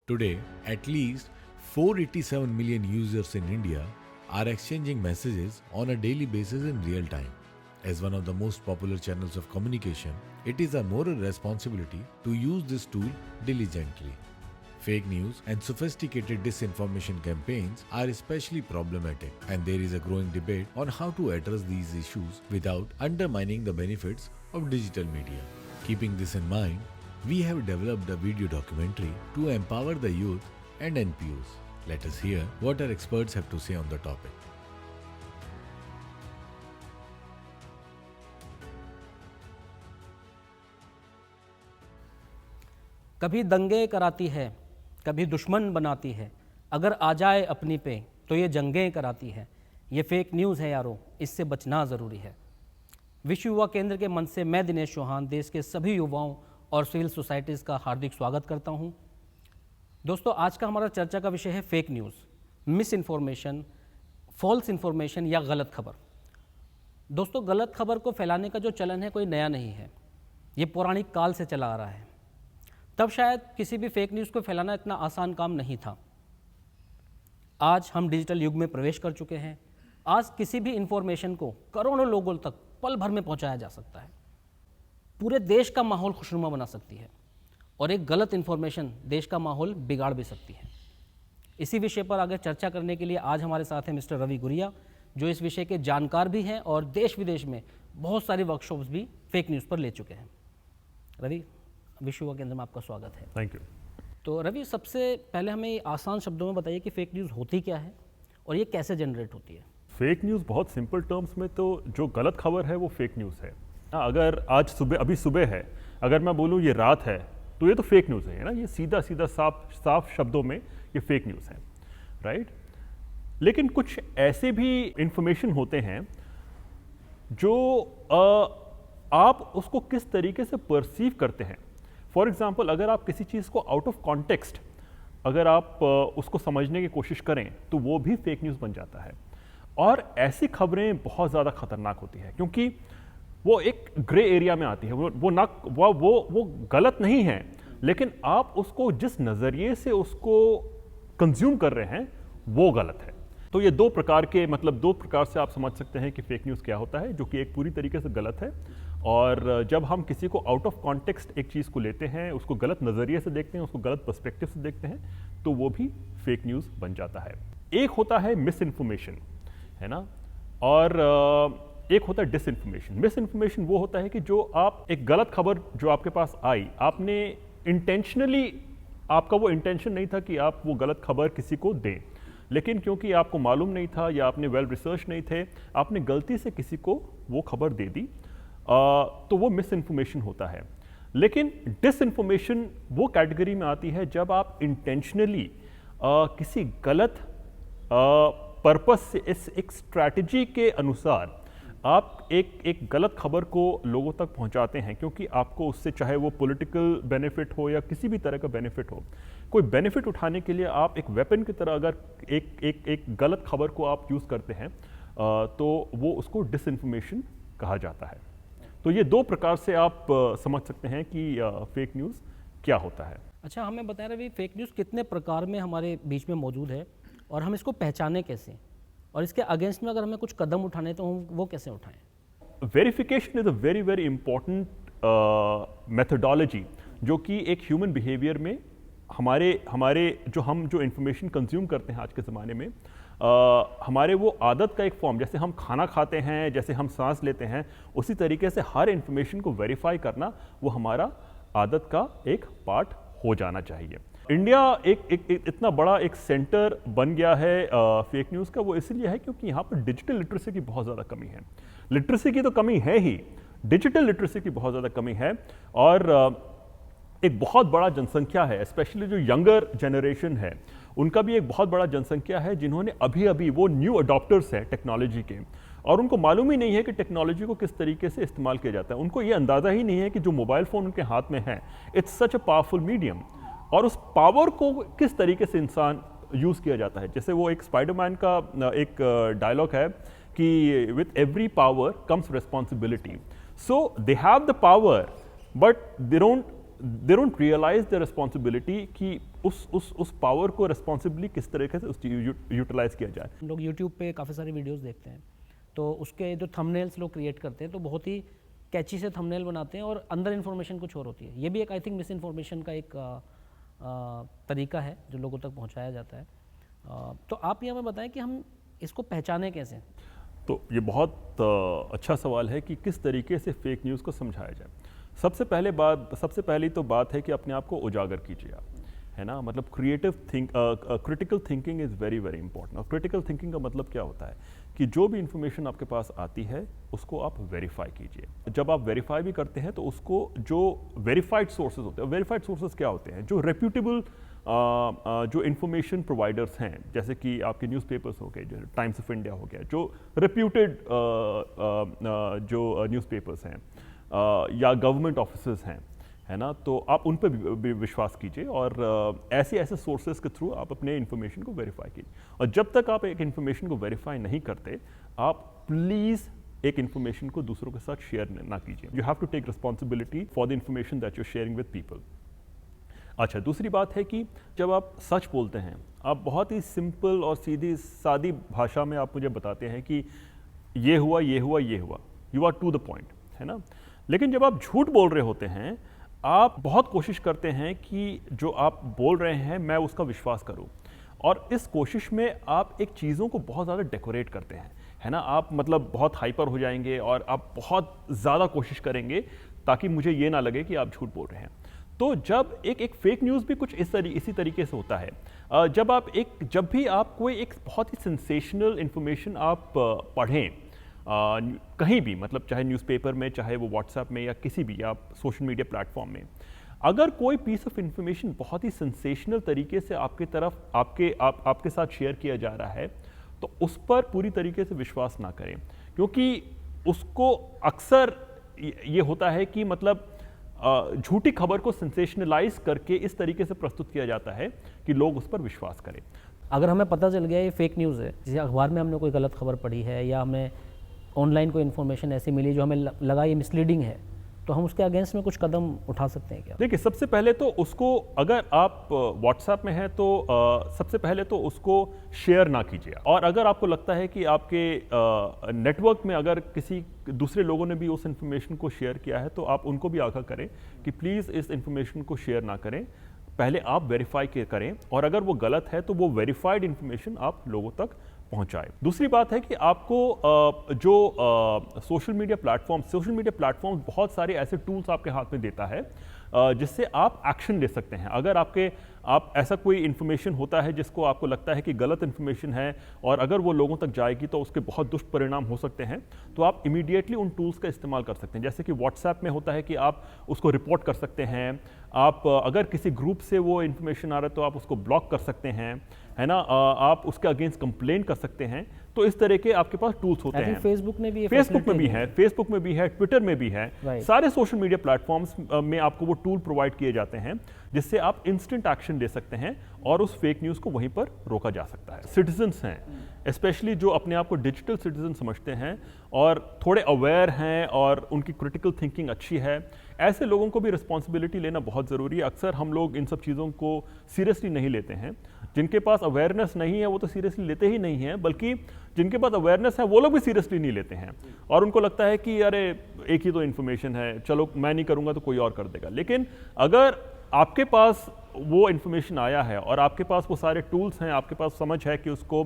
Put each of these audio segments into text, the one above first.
Today, at least 487 million users in India are exchanging messages on a daily basis in real time. As one of the most popular channels of communication, it is our moral responsibility to use this tool diligently. Fake news and sophisticated disinformation campaigns are especially problematic, and there is a growing debate on how to address these issues without undermining the benefits of digital media. Keeping this in mind, we have developed a video documentary to empower the youth and NPOs. Let us hear what our experts have to say on the topic. कभी दंगे कराती है, कभी दुश्मन बनाती है, अगर आ जाए अपनी पे तो ये जंगें कराती है। ये फेक न्यूज़ है यारो, इससे बचना ज़रूरी है। विश्व युवा केंद्र के मंच से मैं दिनेश चौहान देश के सभी युवाओं और सिविल सोसाइटीज़ का हार्दिक स्वागत करता हूं। दोस्तों, आज का हमारा चर्चा का विषय है fake news, misinformation, false information या गलत खबर। दोस्तों, गलत खबर को फैलाने का जो चलन है कोई नया नहीं है, ये पौराणिक काल से चला आ रहा है। तब शायद किसी भी फेक न्यूज़ को फैलाना इतना आसान काम नहीं था। आज हम डिजिटल युग में प्रवेश कर चुके हैं। आज किसी भी इन्फॉर्मेशन को करोड़ों लोगों तक पल भर में पहुंचाया जा सकता है। पूरे देश का माहौल खुशनुमा बना सकती है और एक गलत इन्फॉर्मेशन देश का माहौल बिगाड़ भी सकती है। इसी विषय पर आगे चर्चा करने के लिए आज हमारे साथ हैं मिस्टर रवि गुरिया, जो इस विषय के जानकार भी हैं और देश विदेश में बहुत सारी वर्कशॉप्स भी फेक न्यूज़ पर ले चुके हैं। रवि, विश्व युवा केंद्र में आपका स्वागत है। Thank you. तो रवि, सबसे पहले हमें आसान शब्दों में बताइए कि फेक न्यूज़ होती क्या है और ये कैसे जनरेट होती है। फेक न्यूज़ बहुत सिंपल टर्म्स में तो जो गलत खबर है वो फेक न्यूज़ है। अगर आज सुबह अभी सुबह है, अगर मैं बोलूँ ये रात है तो ये तो फेक न्यूज़ है ना। ये सीधा सीधा साफ शब्दों में ये फेक न्यूज़ है, राइट। लेकिन कुछ ऐसे भी इंफॉर्मेशन होते हैं जो आप उसको किस तरीके से परसीव करते हैं। फॉर एग्जाम्पल, अगर आप किसी चीज़ को आउट ऑफ कॉन्टेक्स्ट अगर आप उसको समझने की कोशिश करें तो वो भी फेक न्यूज़ बन जाता है। और ऐसी खबरें बहुत ज़्यादा खतरनाक होती है क्योंकि वो एक ग्रे एरिया में आती है। वो गलत नहीं है, लेकिन आप उसको जिस नज़रिए से उसको कंज्यूम कर रहे हैं वो गलत है। तो ये दो प्रकार से आप समझ सकते हैं कि फेक न्यूज़ क्या होता है, जो कि एक पूरी तरीके से गलत है। और जब हम किसी को आउट ऑफ कॉन्टेक्स्ट एक चीज़ को लेते हैं, उसको गलत नज़रिए से देखते हैं, उसको गलत पर्सपेक्टिव से देखते हैं, तो वो भी फेक न्यूज़ बन जाता है। एक होता है मिस इन्फॉर्मेशन, है ना, और एक होता है डिस इन्फॉर्मेशन। मिस इन्फॉर्मेशन वो होता है कि जो आप एक गलत खबर जो आपके पास आई, आपने इंटेंशनली, आपका वो इंटेंशन नहीं था कि आप वो गलत खबर किसी को दें, लेकिन क्योंकि आपको मालूम नहीं था या आपने वेल रिसर्च नहीं थे, आपने गलती से किसी को वो खबर दे दी, तो वो मिस इन्फॉर्मेशन होता है। लेकिन डिस इन्फॉर्मेशन वो कैटेगरी में आती है जब आप इंटेंशनली किसी गलत पर्पस से, इस एक स्ट्रैटेजी के अनुसार आप एक गलत खबर को लोगों तक पहुंचाते हैं, क्योंकि आपको उससे, चाहे वो पॉलिटिकल बेनिफिट हो या किसी भी तरह का बेनिफिट हो, कोई बेनिफिट उठाने के लिए आप एक वेपन की तरह अगर एक गलत खबर को आप यूज़ करते हैं तो वो उसको डिसइंफॉर्मेशन कहा जाता है। तो ये दो प्रकार से आप समझ सकते हैं कि फेक न्यूज़ क्या होता है। अच्छा, हमें बताएं रवि, फेक न्यूज़ कितने प्रकार में हमारे बीच में मौजूद है और हम इसको पहचाने कैसे, और इसके अगेंस्ट में अगर हमें कुछ कदम उठाने तो हम वो कैसे उठाएं। Verification is a very very important methodology, जो कि एक ह्यूमन बिहेवियर में हमारे जो इंफॉर्मेशन कंज्यूम करते हैं आज के ज़माने में, हमारे वो आदत का एक फॉर्म, जैसे हम खाना खाते हैं, जैसे हम सांस लेते हैं, उसी तरीके से हर इंफॉर्मेशन को वेरीफाई करना वो हमारा आदत का एक पार्ट हो जाना चाहिए। इंडिया एक इतना बड़ा एक सेंटर बन गया है फेक न्यूज़ का, वो इसलिए है क्योंकि यहाँ पर डिजिटल लिटरेसी की बहुत ज़्यादा कमी है। लिटरेसी की तो कमी है ही, डिजिटल लिटरेसी की बहुत ज़्यादा कमी है। और एक बहुत बड़ा जनसंख्या है, स्पेशली जो यंगर जनरेशन है, उनका भी एक बहुत बड़ा जनसंख्या है जिन्होंने अभी वो न्यू अडॉप्टर्स हैं टेक्नोलॉजी के, और उनको मालूम ही नहीं है कि टेक्नोलॉजी को किस तरीके से इस्तेमाल किया जाता है। उनको ये अंदाज़ा ही नहीं है कि जो मोबाइल फ़ोन उनके हाथ में है, it's such a powerful medium, और उस पावर को किस तरीके से इंसान यूज़ किया जाता है। जैसे वो एक स्पाइडरमैन का एक डायलॉग है कि with every power comes responsibility. So they have the power but they don't they don't realise the responsibility कि उस पावर को रिस्पॉन्सिबली किस तरीके से यूटिलाइज किया जाए। लोग यूट्यूब पे काफ़ी सारे वीडियोस देखते हैं, तो उसके जो थंबनेल्स लोग क्रिएट करते हैं तो बहुत ही कैची से थंबनेल बनाते हैं और अंदर इन्फॉर्मेशन कुछ और होती है। ये भी एक आई थिंक मिस इन्फॉर्मेशन का एक तरीका है जो लोगों तक पहुंचाया जाता है। तो आप ये हमें बताएं कि हम इसको पहचानें कैसे? तो ये बहुत अच्छा सवाल है कि किस तरीके से फेक न्यूज़ को समझाया जाए। सबसे पहली तो बात है कि अपने आप को उजागर कीजिए आप, है ना। मतलब critical thinking is very very important. और क्रिटिकल थिंकिंग का मतलब क्या होता है कि जो भी इंफॉर्मेशन आपके पास आती है उसको आप वेरीफाई कीजिए। जब आप वेरीफाई भी करते हैं तो उसको जो वेरीफाइड सोर्सेज होते हैं, वेरीफाइड सोर्सेज क्या होते हैं, जो रेप्यूटेबल जो इंफॉर्मेशन प्रोवाइडर्स हैं, जैसे कि आपके न्यूज़पेपर्स हो गए, जो टाइम्स ऑफ इंडिया हो गया, जो रेप्यूटेड जो न्यूज़पेपर्स हैं या गवर्नमेंट ऑफिसेज हैं, है ना, तो आप उन पर भी विश्वास कीजिए और ऐसे सोर्सेज के थ्रू आप अपने इन्फॉर्मेशन को वेरीफाई कीजिए। और जब तक आप एक इन्फॉर्मेशन को वेरीफाई नहीं करते, आप प्लीज़ एक इन्फॉर्मेशन को दूसरों के साथ शेयर ना कीजिए। You have to take responsibility for the information that you sharing with people. अच्छा, दूसरी बात है कि जब आप सच बोलते हैं, आप बहुत ही सिंपल और सीधी सादी भाषा में आप मुझे बताते हैं कि ये हुआ, ये हुआ, ये हुआ, you are to the point, है ना। लेकिन जब आप झूठ बोल रहे होते हैं, आप बहुत कोशिश करते हैं कि जो आप बोल रहे हैं मैं उसका विश्वास करूं, और इस कोशिश में आप एक चीज़ों को बहुत ज़्यादा डेकोरेट करते हैं, है ना। आप मतलब बहुत हाइपर हो जाएंगे और आप बहुत ज़्यादा कोशिश करेंगे ताकि मुझे ये ना लगे कि आप झूठ बोल रहे हैं। तो जब एक फेक न्यूज़ भी कुछ इसी तरीके से होता है। जब भी आप कोई एक बहुत ही सेंसेशनल इंफॉर्मेशन आप पढ़ें कहीं भी, मतलब चाहे न्यूज़पेपर में, चाहे वो व्हाट्सएप में या किसी भी आप सोशल मीडिया प्लेटफॉर्म में, अगर कोई पीस ऑफ इंफॉर्मेशन बहुत ही सेंसेशनल तरीके से आपके साथ शेयर किया जा रहा है, तो उस पर पूरी तरीके से विश्वास ना करें, क्योंकि उसको अक्सर ये होता है कि मतलब झूठी खबर को सेंसेशनलाइज करके इस तरीके से प्रस्तुत किया जाता है कि लोग उस पर विश्वास करें। अगर हमें पता चल गया ये फेक न्यूज़ है, जैसे अखबार में हमने कोई गलत खबर पढ़ी है या हमें ऑनलाइन कोई इन्फॉर्मेशन ऐसी मिली जो हमें लगा ये मिसलीडिंग है, तो हम उसके अगेंस्ट में कुछ कदम उठा सकते हैं क्या? देखिए, सबसे पहले तो उसको, अगर आप व्हाट्सएप में हैं तो सबसे पहले तो उसको शेयर ना कीजिए। और अगर आपको लगता है कि आपके नेटवर्क में अगर किसी दूसरे लोगों ने भी उस इंफॉर्मेशन को शेयर किया है, तो आप उनको भी आगाह करें कि प्लीज़ इस इंफॉर्मेशन को शेयर ना करें, पहले आप वेरीफाई करें, और अगर वो गलत है तो वो वेरीफाइड इंफॉर्मेशन आप लोगों तक पहुंचाए। दूसरी बात है कि आपको सोशल मीडिया प्लेटफॉर्म बहुत सारे ऐसे टूल्स आपके हाथ में देता है जिससे आप एक्शन ले सकते हैं। अगर आप ऐसा कोई इन्फॉर्मेशन होता है जिसको आपको लगता है कि गलत इन्फॉर्मेशन है और अगर वो लोगों तक जाएगी तो उसके बहुत दुष्परिणाम हो सकते हैं, तो आप इमीडिएटली उन टूल्स का इस्तेमाल कर सकते हैं। जैसे कि व्हाट्सएप में होता है कि आप उसको रिपोर्ट कर सकते हैं, आप अगर किसी ग्रुप से वो इन्फॉर्मेशन आ रहा है तो आप उसको ब्लॉक कर सकते हैं, है ना, आप उसके अगेंस्ट कंप्लेन कर सकते हैं। तो इस तरह के आपके पास टूल्स होते हैं। फेसबुक में भी है, ट्विटर में भी है, सारे सोशल मीडिया प्लेटफॉर्म्स में आपको वो टूल प्रोवाइड किए जाते हैं जिससे आप इंस्टेंट एक्शन ले सकते हैं और उस फेक न्यूज़ को वहीं पर रोका जा सकता है। सिटीजन्स हैं, स्पेशली जो अपने आप को डिजिटल सिटीजन समझते हैं और थोड़े अवेयर हैं और उनकी क्रिटिकल थिंकिंग अच्छी है, ऐसे लोगों को भी रिस्पॉन्सिबिलिटी लेना बहुत ज़रूरी है। अक्सर हम लोग इन सब चीज़ों को सीरियसली नहीं लेते हैं। जिनके पास अवेयरनेस नहीं है वो तो सीरियसली लेते ही नहीं हैं, बल्कि जिनके पास अवेयरनेस है वो लोग भी सीरियसली नहीं लेते हैं और उनको लगता है कि अरे एक ही तो इन्फॉर्मेशन है, चलो मैं नहीं करूँगा तो कोई और कर देगा। लेकिन अगर आपके पास वो इन्फॉर्मेशन आया है और आपके पास वो सारे टूल्स हैं, आपके पास समझ है कि उसको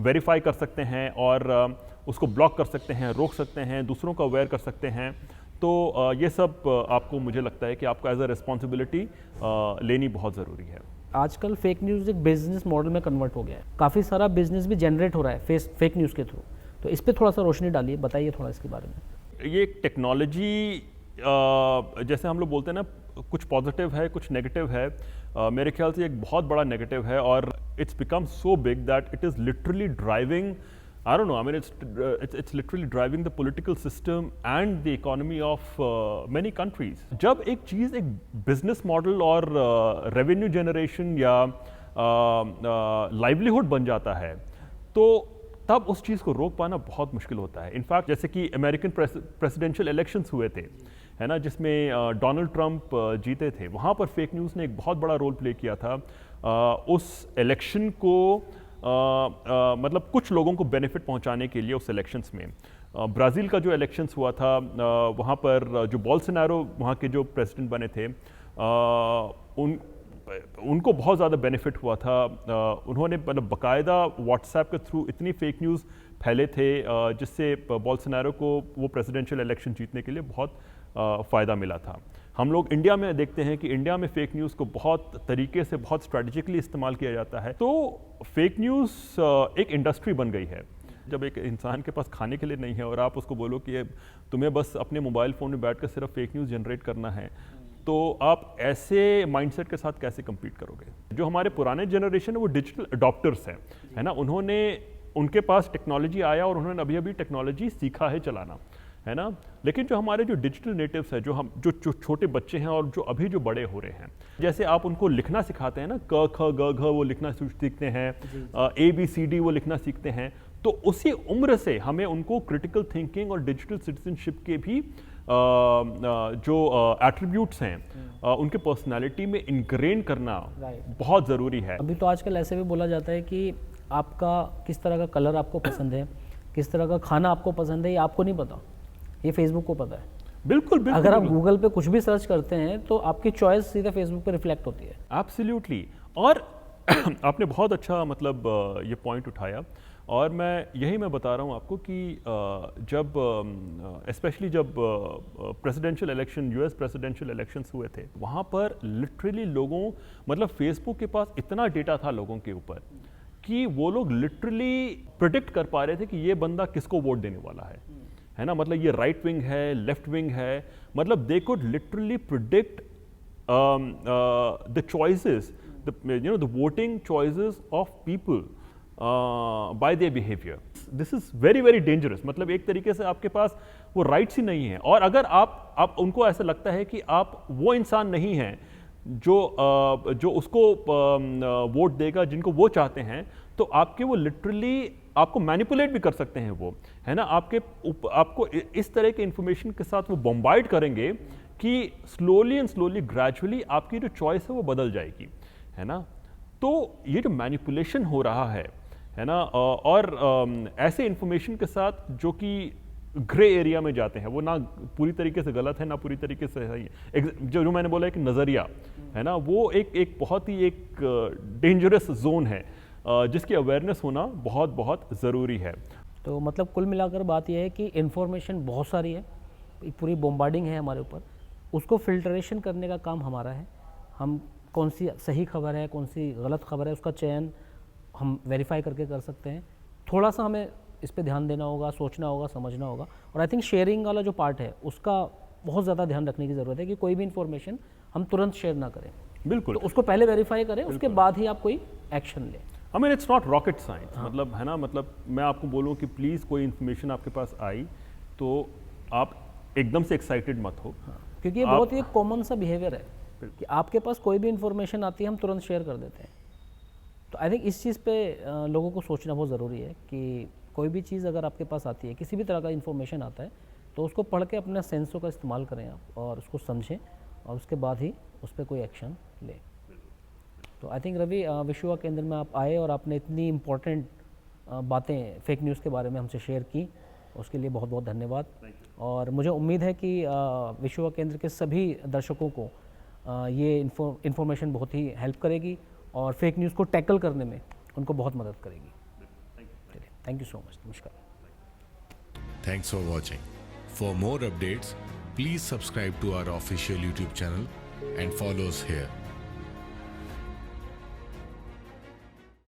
वेरीफाई कर सकते हैं और उसको ब्लॉक कर सकते हैं, रोक सकते हैं, दूसरों को अवेयर कर सकते हैं, तो ये सब आपको, मुझे लगता है कि आपको एज अ रिस्पॉन्सिबिलिटी लेनी बहुत ज़रूरी है। आजकल फेक न्यूज़ एक बिजनेस मॉडल में कन्वर्ट हो गया है, काफ़ी सारा बिजनेस भी जनरेट हो रहा है फेक न्यूज़ के थ्रू, तो इस पर थोड़ा सा रोशनी डालिए, बताइए थोड़ा इसके बारे में। ये टेक्नोलॉजी जैसे हम लोग बोलते हैं ना, कुछ पॉजिटिव है कुछ नेगेटिव है। मेरे ख्याल से एक बहुत बड़ा नेगेटिव है और it's become so big that it is literally driving, I don't know, I mean it's literally driving the political system and the economy of many countries. जब एक चीज़ एक बिजनेस मॉडल और रेवेन्यू जनरेशन या livelihood बन जाता है तो तब उस चीज़ को रोक पाना बहुत मुश्किल होता है। इनफैक्ट जैसे कि अमेरिकन प्रेसिडेंशियल इलेक्शंस हुए थे, है ना, जिसमें डोनाल्ड ट्रंप जीते थे, वहाँ पर फेक न्यूज़ ने एक बहुत बड़ा रोल प्ले किया था। उस इलेक्शन को मतलब कुछ लोगों को बेनिफिट पहुंचाने के लिए उस इलेक्शंस में ब्राज़ील का जो इलेक्शंस हुआ था, वहाँ पर जो बोल्सोनारो वहाँ के जो प्रेसिडेंट बने थे, उनको बहुत ज़्यादा बेनिफिट हुआ था। उन्होंने मतलब बाकायदा व्हाट्सएप के थ्रू इतनी फेक न्यूज़ फैले थे जिससे बोल्सोनारो को वो प्रेसिडेंशियल इलेक्शन जीतने के लिए बहुत फ़ायदा मिला था। हम लोग इंडिया में देखते हैं कि इंडिया में फेक न्यूज़ को बहुत तरीके से बहुत स्ट्रेटेजिकली इस्तेमाल किया जाता है। तो फेक न्यूज़ एक इंडस्ट्री बन गई है। जब एक इंसान के पास खाने के लिए नहीं है और आप उसको बोलो कि तुम्हें बस अपने मोबाइल फ़ोन में बैठकर सिर्फ फेक न्यूज़ जनरेट करना है, तो आप ऐसे माइंडसेट के साथ कैसे compete करोगे? जो हमारे पुराने जनरेशन है वो डिजिटल अडॉप्टर्स हैं, है ना, उनके पास टेक्नोलॉजी आया और उन्होंने अभी अभी टेक्नोलॉजी सीखा है चलाना, है ना। लेकिन जो हमारे जो डिजिटल नेटिव्स हैं, जो छोटे बच्चे हैं और जो अभी जो बड़े हो रहे हैं, जैसे आप उनको लिखना सिखाते हैं ना, क ख ग घ वो लिखना सीखते हैं, ABCD वो लिखना सीखते हैं, तो उसी उम्र से हमें उनको क्रिटिकल थिंकिंग और डिजिटल सिटीजनशिप के भी जो एट्रीब्यूट्स हैं उनके पर्सनालिटी में इनग्रेन करना बहुत ज़रूरी है। अभी तो आजकल ऐसे भी बोला जाता है कि आपका किस तरह का कलर आपको पसंद है, किस तरह का खाना आपको पसंद है, ये आपको नहीं पता, ये फेसबुक को पता है। बिल्कुल बिल्कुल। अगर आप गूगल पे कुछ भी सर्च करते हैं तो आपकी चॉइस सीधे फेसबुक पे रिफ्लेक्ट होती है। एब्सोल्युटली। और आपने बहुत अच्छा मतलब ये पॉइंट उठाया, और मैं बता रहा हूँ आपको कि जब स्पेशली जब presidential election, US presidential elections हुए थे, वहाँ पर लिटरली लोगों मतलब फेसबुक के पास इतना डेटा था लोगों के ऊपर कि वो लोग लिटरली प्रिडिक्ट कर पा रहे थे कि ये बंदा किसको वोट देने वाला है ना, मतलब ये राइट विंग है, लेफ्ट विंग है, मतलब they could literally predict the choices, the voting choices of people bye their behaviour. This is very very dangerous. मतलब एक तरीके से आपके पास वो राइट्स ही नहीं है, और अगर आप उनको ऐसा लगता है कि आप वो इंसान नहीं हैं जो उसको वोट देगा जिनको वो चाहते हैं, तो आपके वो लिटरली आपको मैनिपुलेट भी कर सकते हैं वो, है ना। आपको इस तरह के इंफॉर्मेशन के साथ वो बॉम्बार्ड करेंगे कि स्लोली एंड स्लोली ग्रेजुअली आपकी जो चॉइस है वो बदल जाएगी, है ना। तो ये जो मैनिपुलेशन हो रहा है ना, और ऐसे इंफॉर्मेशन के साथ जो कि ग्रे एरिया में जाते हैं, वो ना पूरी तरीके से गलत है ना पूरी तरीके से सही है। जो मैंने बोला एक नज़रिया है ना, वो एक बहुत ही एक डेंजरस जोन है जिसकी अवेयरनेस होना बहुत बहुत ज़रूरी है। तो मतलब कुल मिलाकर बात यह है कि इन्फॉर्मेशन बहुत सारी है, पूरी बॉम्बार्डिंग है हमारे ऊपर, उसको फिल्ट्रेशन करने का काम हमारा है। हम कौन सी सही खबर है, कौन सी गलत खबर है, उसका चयन हम वेरीफाई करके कर सकते हैं। थोड़ा सा हमें इस पे ध्यान देना होगा, सोचना होगा, समझना होगा, और आई थिंक शेयरिंग वाला जो पार्ट है उसका बहुत ज़्यादा ध्यान रखने की ज़रूरत है कि कोई भी इन्फॉर्मेशन हम तुरंत शेयर ना करें। बिल्कुल, तो उसको पहले वेरीफाई करें, उसके बाद ही आप कोई एक्शन लें। I mean it's not rocket science, मतलब है ना, मतलब मैं आपको बोलूँ कि प्लीज़ कोई इन्फॉर्मेशन आपके पास आई तो आप एकदम से एक्साइटेड मत हो, क्योंकि ये बहुत ही कॉमन सा बिहेवियर है कि आपके पास कोई भी इन्फॉर्मेशन आती है हम तुरंत शेयर कर देते हैं। तो आई थिंक इस चीज़ पे लोगों को सोचना बहुत ज़रूरी है कि कोई भी चीज़ अगर आपके पास आती है, किसी भी तरह का इन्फॉर्मेशन आता है, तो उसको पढ़ के अपने सेंसों का इस्तेमाल करें आप, और उसको समझें, और उसके बाद ही उस पर कोई एक्शन लें। तो आई थिंक रवि, विश्व युवा केंद्र में आप आए और आपने इतनी इम्पोर्टेंट बातें फेक न्यूज़ के बारे में हमसे शेयर की, उसके लिए बहुत बहुत धन्यवाद। और मुझे उम्मीद है कि विश्व युवा केंद्र के सभी दर्शकों को ये इन्फॉर्मेशन बहुत ही हेल्प करेगी और फेक न्यूज़ को टैकल करने में उनको बहुत मदद करेगी। Thank you so much. नमस्कार। Thanks for watching. For more updates, please subscribe to our official YouTube channel and follow us here.